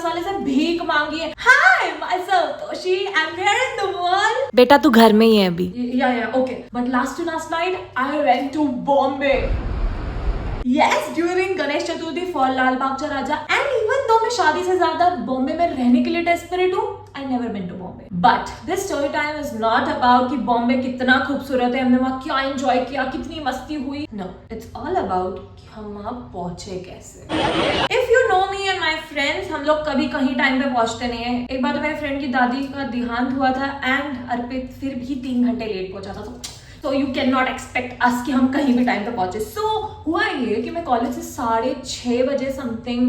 वाले से भीख मांगी है। हाय myself Toshi, I'm here in the world। बेटा तू घर में ही है अभी। Yeah, okay. But last night I went to Bombay. Yes, during Ganesh Chaturthi for लाल बाग चा राजा। And even though मैं शादी से ज्यादा बॉम्बे में रहने के लिए डेस्परेट हूँ, I never been to Bombay. But this story time is not about कि बॉम्बे कितना खूबसूरत है, हमने वहाँ क्या एंजॉय किया, कितनी मस्ती हुई। No, it's all about कि हम वहाँ पहुँचे कैसे। If you know me and my friends, हम लोग कभी कहीं टाइम पे पहुँचते नहीं है। एक बार तो मेरे फ्रेंड की दादी का देहांत हुआ था एंड अर्पित फिर भी 3 घंटे लेट पहुंचा था। So you cannot expect us कि हम कहीं भी टाइम पे पहुंचे। So हुआ ये कि मैं कॉलेज से 6:30 बजे समथिंग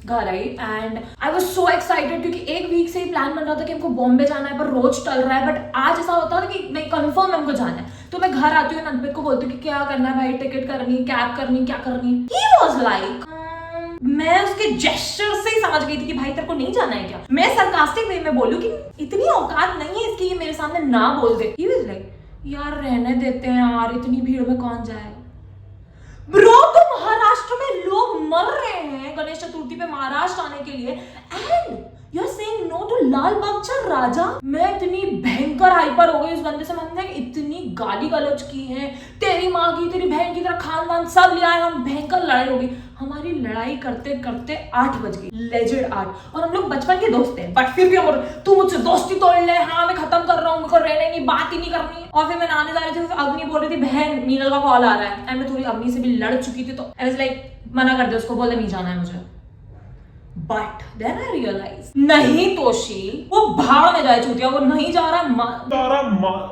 घर आई and I was so excited क्योंकि एक वीक से ही प्लान बन रहा था कि हमको बॉम्बे जाना है, पर रोज टल रहा है। बट आज ऐसा होता है कि नहीं, कंफर्म हमको जाना है। तो मैं घर आती हूँ, अनपित को बोलती हूँ कि क्या करना है भाई, टिकट करनी, कैब करनी, क्या करनी। He was like, मैं उसके जेस्चर से ही समझ गई थी कि भाई तेरे को नहीं जाना है क्या। मैं सरकास्टिक वे में बोलूं कि इतनी औकात नहीं है इसकी, ये मेरे सामने ना बोल दे। He was like, यार रहने देते हैं यार, इतनी भीड़ में कौन जाए। ब्रो तो महाराष्ट्र में लोग मर रहे हैं गणेश चतुर्थी पे महाराष्ट्र आने के लिए and you are saying no to Lalbaugcha Raja. मैं इतनी भयंकर हाइपर हो गई उस बंदे से, हमने इतनी गाली गलौज की है, तेरी माँ की, तेरी बहन की तरह खानदान सब ले आए हम, भयंकर लड़ाई हो गई। हमारी लड़ाई करते करते 8 बज गई, लेजेंड 8। और हम लोग बचपन के दोस्त हैं, बट फिर भी हम तू मुझसे दोस्ती तोड़ ले, हाँ मैं खत्म कर रहा हूँ, मेरे को रहने की बात ही नहीं करनी। और फिर मैं नहाने जा रही थी, अग्नि बोल रही थी बहन मीनल का कॉल आ रहा है एंड मैं थोड़ी अग्नि से भी लड़ चुकी थी, तो आई वाज लाइक मना कर दे उसको, बोले नहीं जाना है मुझे। बट देन आई रियलाइज नहीं तोशी, वो भाड़ में जाए चूतिया, वो नहीं जा रहा,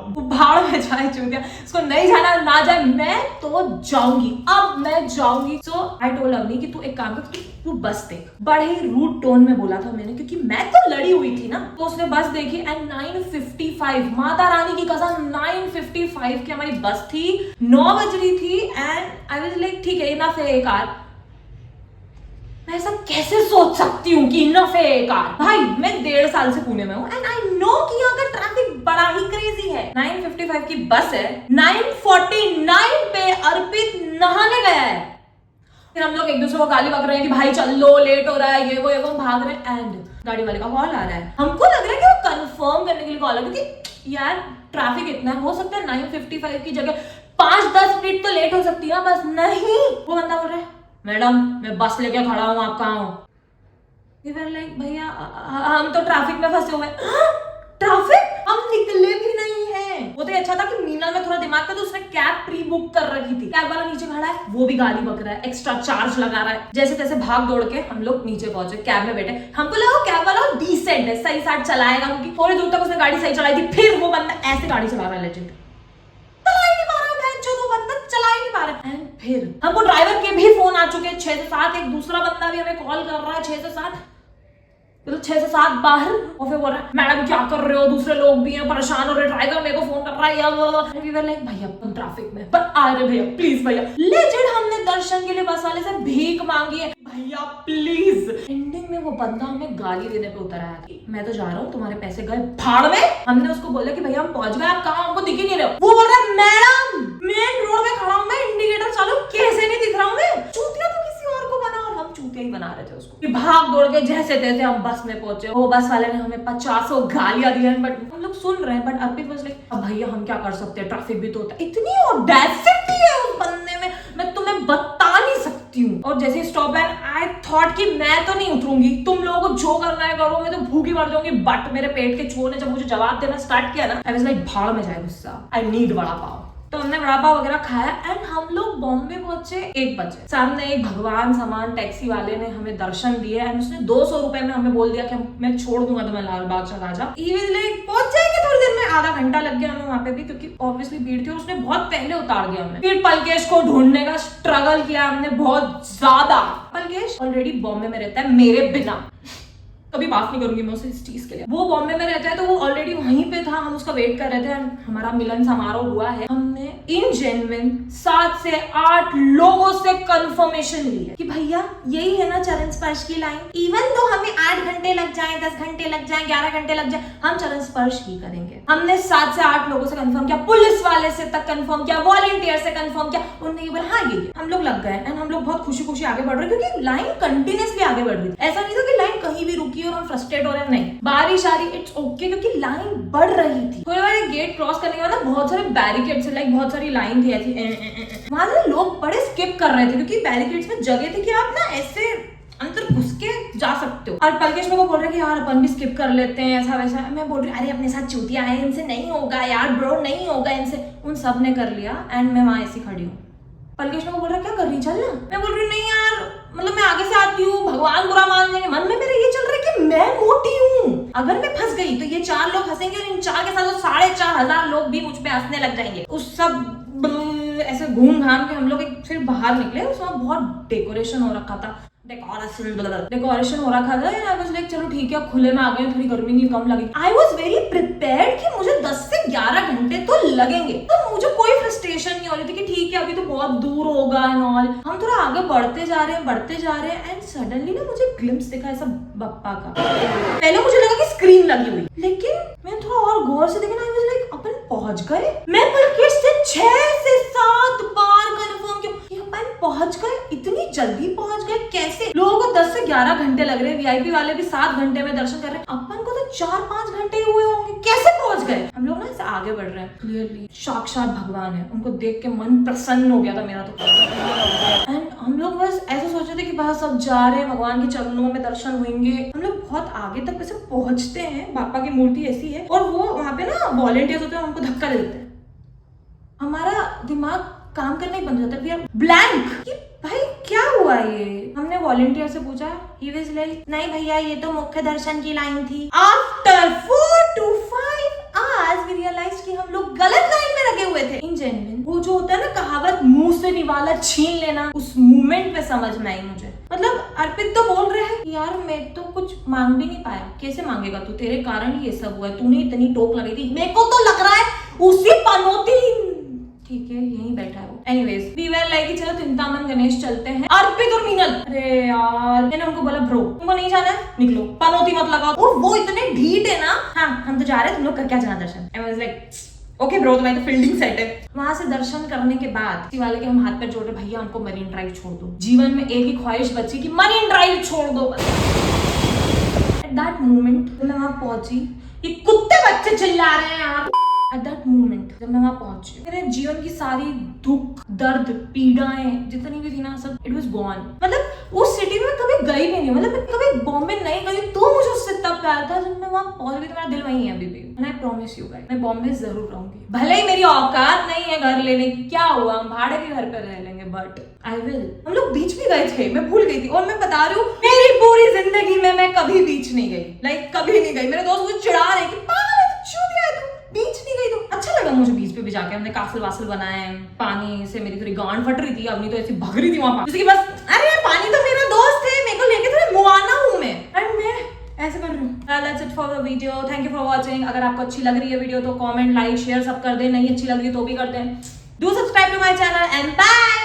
वो भाड़ में जाए चूतिया, उसको नहीं जाना, ना जाए, मैं तो जाऊंगी, अब मैं जाऊंगी। सो आई टोल्ड अग्नि कि तू एक काम कर, तू बस देख। बड़े ही रूड टोन में बोला था मैंने, क्योंकि मैं तो लड़ी हुई थी ना। तो उसने बस देखी एंड 9:55, माता रानी की कसम 9:55 की हमारी बस थी, 9 बज रही थी एंड आई वाज लाइक ठीक है इनफ है एक आर। मैं ऐसा कैसे सोच सकती हूँ कि इनफ है एक आर। भाई मैं 1.5 साल से पुणे में हूँ एंड आई नो कि यहाँ का ट्रैफिक बड़ा ही क्रेजी है। 9:55 की बस है, 9:49 पे अर्पित नहाने गया है। फिर हम लोग एक दूसरे को गाली बक रहे हैं कि भाई चल लो, लेट हो रहा है, ये वो हम भाग रहे हैं एंड गाड़ी वाले का कॉल आ रहा है। हमको लग रहा है कि वो कंफर्म करने के लिए कॉल है, क्योंकि यार ट्रैफिक इतना हो सकता है 9:55 की जगह 5-10 मिनट तो लेट हो सकती है। बस नहीं, वो बंदा बोल रहा है मैडम मैं बस लेके खड़ा हूँ, आप कहाँ हो। लाइक भैया हम तो ट्रैफिक में फंसे हुए। ट्रैफिक? हम निकले भी नहीं है। वो तो अच्छा था कि मीनल में थोड़ा दिमाग था, तो उसने कैब प्री बुक कर रखी थी। कैब वाला नीचे खड़ा है, वो भी गाली बक रहा है, एक्स्ट्रा चार्ज लगा रहा है। जैसे तैसे भाग दौड़ के हम लोग नीचे पहुंचे, कैब में बैठे। हमको लगा कैब वाला डिसेंट है, सही साथ चलाएगा, क्योंकि थोड़ी दूर तक उसने गाड़ी सही चलाई थी। फिर वो बंदा ऐसे गाड़ी चला रहा है, लेजेंड एंड फिर हमको ड्राइवर के भी फोन आ चुके हैं 6 से 7, एक दूसरा बंदा भी हमें कॉल कर रहा है 6 से 7, तो 6 से 7 बाहर। और फिर बोल रहा है मैडम क्या कर रहे हो, दूसरे लोग भी हैं परेशान हो रहे, ड्राइवर मेरे को फोन कर रहा है। वी वर लाइक भैया तुम ट्रैफिक में, पर आ रहे भैया प्लीज भैया। लेजेंड हमने दर्शन के लिए बस वाले से भीख मांगी है, भैया प्लीज। एंडिंग में वो बंदा हमें गाली देने पे उतर आया कि मैं तो जा रहा हूँ, तुम्हारे पैसे गए भाड़ में। हमने उसको बोला कि भैया हम पहुंच गए, आप कहाँ, हमको दिख ही नहीं रहे। वो बोल रहा है मैडम मेन रोड में खड़ा हूँ मैं, इंडिकेटर चालू, कैसे नहीं दिख रहा हूँ मैं। चूतिया तो किसी और को बना, और हम चूतिया ही बना रहे थे उसको। भाग दौड़ के जैसे तैसे हम बस में पहुंचे। वो बस वाले ने हमें 50 गालियां दी हैं, बट हम लोग सुन रहे हैं। बट अर्पित बस लाइक अब भैया हम क्या कर सकते हैं, ट्रैफिक भी तो होता है। इतनी ऑडेसिटी है उस बंदे में, मैं तुम्हें बता नहीं सकती हूँ। और जैसे स्टॉप एंड आई थॉट कि मैं तो नहीं उतरूंगी, तुम लोगों को जो करना है करो, मैं तो भूखी मर जाऊंगी। बट मेरे पेट के चूहों ने जब मुझे जवाब देना स्टार्ट किया ना, आई वाज लाइक भाड़ में जाए गुस्सा, आई नीड वड़ा पाव। तो हमने वड़ा पाव वगैरह खाया एंड हम लोग बॉम्बे पहुंचे 1 बजे। सामने एक भगवान समान टैक्सी वाले ने हमें दर्शन दिए एंड उसने 200 रुपए में हमें बोल दिया कि मैं छोड़ दूंगा तुम्हें लाल बाग चा राजा। पहुंच जाएंगे थोड़ी देर में, आधा घंटा लग गया हमें वहां पे भी, क्योंकि ऑब्वियसली भीड़ थी और उसने बहुत पहले उतार दिया हमें। फिर पलकेश को ढूंढने का स्ट्रगल किया हमने बहुत ज्यादा। पलकेश ऑलरेडी बॉम्बे में रहता है मेरे बिना, कभी माफ नहीं करूंगी मैं उसे इस चीज के लिए। वो बॉम्बे में रहता है तो वो ऑलरेडी वहीं पे था, हम उसका वेट कर रहे थे। हमारा मिलन समारोह हुआ है। हमने इन जेन्युइन 7 से 8 लोगों से कंफर्मेशन ली है कि भैया यही है ना चरण स्पर्श की लाइन। इवन तो हमें 8 घंटे लग जाए, 10 घंटे लग जाए, 11 घंटे लग जाए, हम चरण स्पर्श ही करेंगे। हमने 7 से 8 लोगों से कंफर्म किया, पुलिस वाले से तक कंफर्म किया, वॉलंटियर से कंफर्म किया। उन्होंने बोला हाँ ये हम लोग लग गए एंड हम लोग बहुत खुशी खुशी आगे बढ़ रहे, क्योंकि लाइन कंटिन्यूसली आगे बढ़ रही थी। ऐसा नहीं था कि लाइन कहीं भी रुक दुखी और हम फ्रस्ट्रेट हो रहे हैं, नहीं, बारिश आ रही, इट्स ओके, क्योंकि लाइन बढ़ रही थी। कोई बार गेट क्रॉस करने के बाद ना बहुत सारे बैरिकेड्स, लाइक बहुत सारी लाइन थी ऐसी, वहां ना लोग बड़े स्किप कर रहे थे क्योंकि बैरिकेड्स में जगह थी कि आप ना ऐसे अंदर घुस के जा सकते हो। और पलकेश मेरे को बोल रहे कि यार अपन भी स्किप कर लेते हैं ऐसा वैसा। मैं बोल रही अरे अपने साथ चूतिया है, इनसे नहीं होगा यार ब्रो, नहीं होगा इनसे। उन सब ने कर लिया एंड मैं वहां ऐसी खड़ी हूँ। पलकेश मेरे को बोल रहा क्या कर रही, चल ना। मैं बोल रही नहीं यार, मतलब मैं आगे से आती हूँ, भगवान बुरा मान जाएंगे। मन में मेरे ये चल रहा है कि मैं मोटी हूँ, अगर मैं फंस गई तो ये 4 लोग हंसेंगे और इन 4 के साथ 4,500 लोग भी मुझ पे हंसने लग जाएंगे। उस सब ऐसे घूम घाम के हम लोग फिर बाहर निकले। उसमें बहुत डेकोरेशन हो रखा था, डेकोरेशन हो रखा था। आई वाज लाइक चलो ठीक है, खुले में आ गए, थोड़ी गर्मी नहीं कम लगेगी। आई वाज वेरी प्रिपेयर्ड कि मुझे 10 से 11 घंटे तो लगेंगे, तो मुझे कोई फ्रस्ट्रेशन नहीं हो रही थी कि ठीक है अभी तो बहुत दूर होगा एंड ऑल। हम थोड़ा आगे बढ़ते जा रहे हैं एंड सडनली ना मुझे ग्लिम्स दिखा ऐसा बप्पा का। पहले मुझे लगा कि स्क्रीन लगी हुई, लेकिन मैंने थोड़ा और गौर से देखा ना, आई वाज लाइक अपन पहुंच गए। मैं पलकेश से 6 से 7 बार कंफर्म किया अपन पहुंच गए, इतनी जल्दी पहुंच गए कैसे? लोगों को 10 से 11 घंटे लग रहे हैं, वीआईपी वाले भी 7 घंटे में दर्शन कर रहे हैं, अपन को तो 4-5 घंटे ही हुए होंगे, कैसे पहुंच गए? हम लोग ना ऐसे आगे बढ़ रहे हैं, क्लियरली साक्षात भगवान है, उनको देख के मन प्रसन्न हो गया था मेरा तो। एंड हम लोग बस ऐसे सोच रहे थे कि बस अब जा रहे हैं, भगवान के चरणों में दर्शन होंगे। हम लोग बहुत आगे तक वैसे पहुंचते हैं, बापा की मूर्ति ऐसी है और वो वहां पे ना वॉलंटियर्स होते हैं, हमको धक्का दे देते हैं। हमारा दिमाग काम करना ही बंद हो जाता है, वी आर ब्लैंक कि भाई क्या हुआ ये। हमने वॉलंटियर से पूछा, ही वाज लाइक नहीं भैया ये तो मुख्य दर्शन की लाइन थी। After 4 to 5 hours we realise कि हम लोग गलत लाइन में लगे हुए थे। इन जेन्युइन वो जो होता है ना कहावत, मुंह से निवाला छीन लेना, उस मोमेंट में समझ में आई मुझे। मतलब अर्पित तो बोल रहे हैं यार मैं तो कुछ मांग भी नहीं पाया। कैसे मांगेगा तू, तेरे कारण ही ये सब हुआ है, तूने इतनी टोक लगाई थी। मेरे को तो लग रहा है उसी पनौती, ठीक है यहीं बैठा है वो। एनीवेज वी वर लाइक चलो चिंतामन गणेश चलते हैं। अर्पित और मीनल, अरे यार मैंने उनको बोला ब्रो तुमको नहीं जाना है, निकलो, पनौती मत लगाओ। और वो इतने ढीठ है ना, हाँ हम तो जा रहे हैं, तुम लोग कर क्या जाना दर्शन। I was like okay bro, तुम्हारी तो फील्डिंग सेट है। वहां से दर्शन करने के बाद वाले के हम हाथ पैर जोड़ रहे, भैया हमको मरीन ड्राइव छोड़ दो, जीवन में एक ही ख्वाहिश बची कि मरीन ड्राइव छोड़ दो बस। एट दैट मोमेंट जब मैं वहां पहुंची, ये कुत्ते बच्चे चिल्ला रहे हैं यार। एट दैट मोमेंट जब मैं वहां पहुंची, मेरे जीवन की सारी दुख दर्द पीड़ाएं जितनी भी थी ना, सब इट वाज गॉन। मतलब उस सिटी में कभी गई भी नहीं, मतलब मैं कभी बॉम्बे नहीं गई तो मुझे उससे इतना प्यार था। जब मैं वहां पहुंच गई तो मेरा दिल वहीं है अभी भी। And I promise you guys मैं बॉम्बे जरूर रहूंगी, भले ही मेरी औकात नहीं है घर लेने की, क्या हुआ हम भाड़े के घर पे रह लेंगे, बट आई विल। हम लोग बीच भी गए थे, मैं भूल गई थी। और मैं बता रही हूँ मेरी पूरी जिंदगी में मैं कभी बीच नहीं गई, लाइक कभी नहीं गई। मेरे दोस्त मुझे चिढ़ा रहे कि पागल है तू, चूतिया है तू, बीच नहीं गई। तो अच्छा लगा मुझे बीच पे भी जाके, हमने कासल वासल बनाए, पानी से मेरी थोड़ी गांड फट रही थी, अपनी तो ऐसी भग रही थी वहां, जैसे कि बस अरे यार पानी तो मेरा दोस्त है, मेरे को लेके थोड़ा मुआना हूं मैं, एंड मैं ऐसे कर रही हूँ। That's it for the video. Thank you for watching. अगर आपको अच्छी लग रही है वीडियो तो कमेंट लाइक शेयर सब कर दे, नहीं अच्छी लग रही है तो भी कर दें। Do subscribe to my channel and bye.